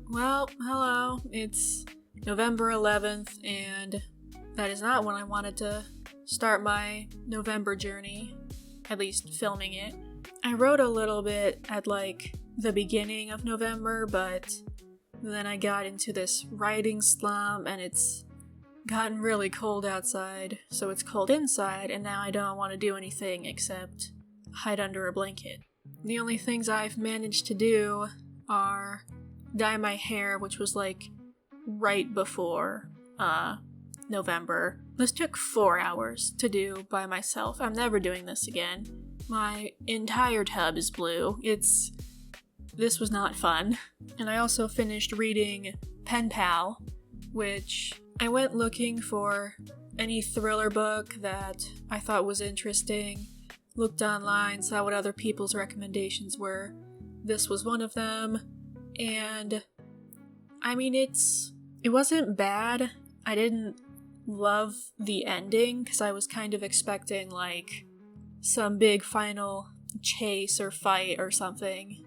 Well, hello. It's November 11th, and that is not when I wanted to start my November journey, at least filming it. I wrote a little bit at the beginning of November, but then I got into this writing slump, and it's gotten really cold outside, so it's cold inside, and now I don't want to do anything except hide under a blanket. The only things I've managed to do are dye my hair, which was right before November. This took 4 hours to do by myself. I'm never doing this again. My entire tub is blue. This was not fun. And I also finished reading Pen Pal, which I went looking for any thriller book that I thought was interesting, looked online, saw what other people's recommendations were. This was one of them. And it wasn't bad. I didn't love the ending because I was kind of expecting some big final chase or fight or something.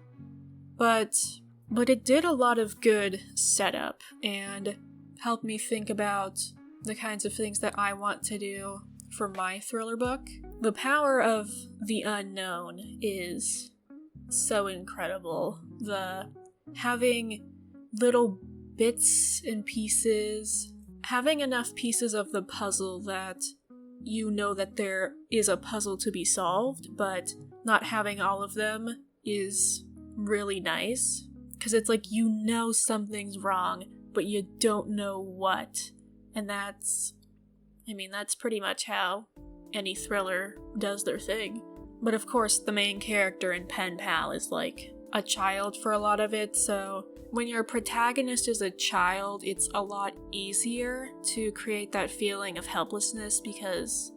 But it did a lot of good setup and helped me think about the kinds of things that I want to do for my thriller book. The power of the unknown is so incredible. Having little bits and pieces, having enough pieces of the puzzle that you know that there is a puzzle to be solved, but not having all of them is really nice. Because it's something's wrong, but you don't know what. And that's pretty much how any thriller does their thing. But of course, the main character in Pen Pal is a child for a lot of it, so when your protagonist is a child, it's a lot easier to create that feeling of helplessness because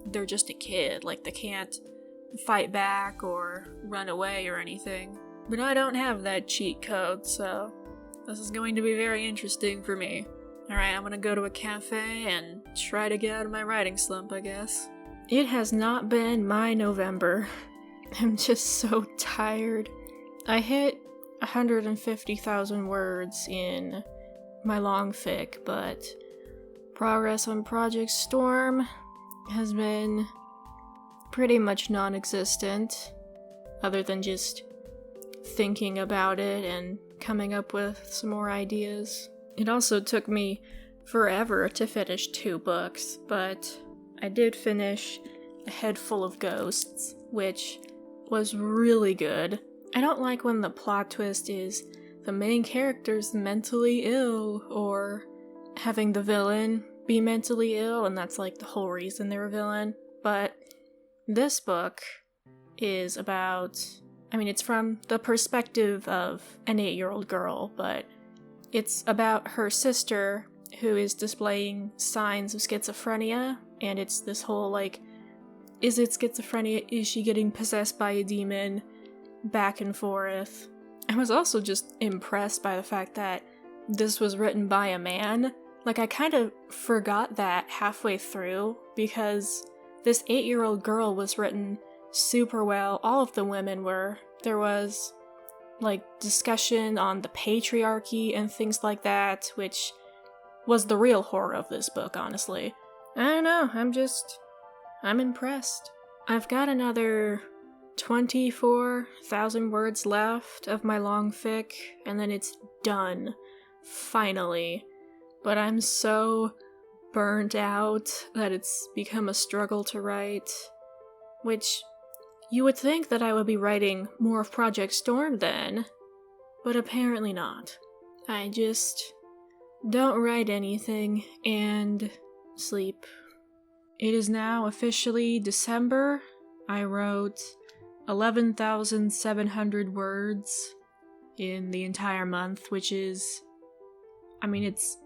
they're just a kid. They can't fight back or run away or anything. But I don't have that cheat code, so this is going to be very interesting for me. Alright, I'm gonna go to a cafe and try to get out of my writing slump, I guess. It has not been my November. I'm just so tired. I hit 150,000 words in my long fic, but progress on Project Storm has been pretty much non-existent, other than just thinking about it and coming up with some more ideas. It also took me forever to finish 2 books, but I did finish A Head Full of Ghosts, which was really good. I don't like when the plot twist is the main character's mentally ill, or having the villain be mentally ill, and that's the whole reason they're a villain. But this book is about, it's from the perspective of an 8-year-old girl, but it's about her sister who is displaying signs of schizophrenia, and it's this whole is it schizophrenia? Is she getting possessed by a demon? Back and forth. I was also just impressed by the fact that this was written by a man. I kind of forgot that halfway through, because this 8-year-old girl was written super well. All of the women were. There was, discussion on the patriarchy and things like that, which was the real horror of this book, honestly. I don't know, I'm impressed. I've got another 24,000 words left of my long fic, and then it's done. Finally. But I'm so burnt out that it's become a struggle to write. Which, you would think that I would be writing more of Project Storm then, but apparently not. I just don't write anything and sleep. It is now officially December. I wrote 11,700 words in the entire month, which is, it's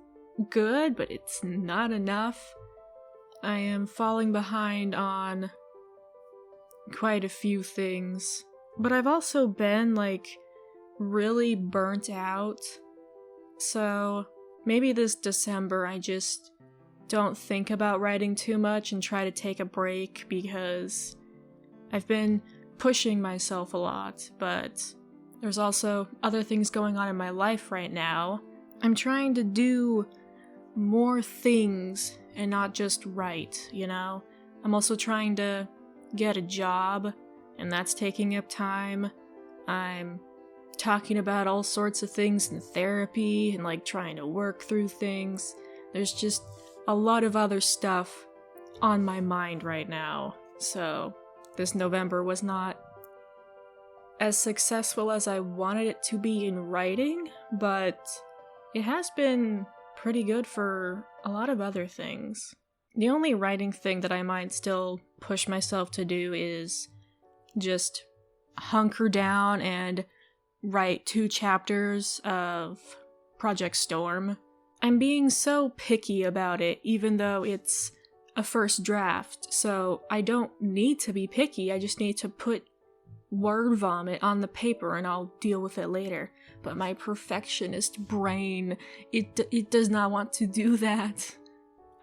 good, but it's not enough. I am falling behind on quite a few things, but I've also been, really burnt out, so maybe this December I just don't think about writing too much and try to take a break, because I've been pushing myself a lot, but there's also other things going on in my life right now. I'm trying to do more things and not just write, you know? I'm also trying to get a job, and that's taking up time. I'm talking about all sorts of things in therapy and like trying to work through things. There's just a lot of other stuff on my mind right now. So this November was not as successful as I wanted it to be in writing, but it has been pretty good for a lot of other things. The only writing thing that I might still push myself to do is just hunker down and write 2 chapters of Project Storm. I'm being so picky about it, even though it's a first draft, so I don't need to be picky, I just need to put word vomit on the paper and I'll deal with it later. But my perfectionist brain, it does not want to do that.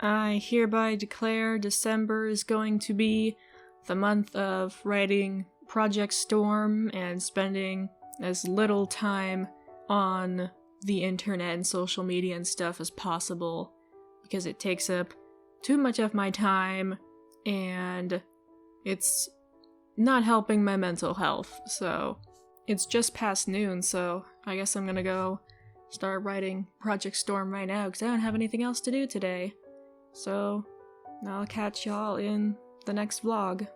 I hereby declare December is going to be the month of writing Project Storm and spending as little time on the internet and social media and stuff as possible, because it takes up too much of my time and it's not helping my mental health. So it's just past noon, so I guess I'm gonna go start writing Project Storm right now because I don't have anything else to do today. So I'll catch y'all in the next vlog.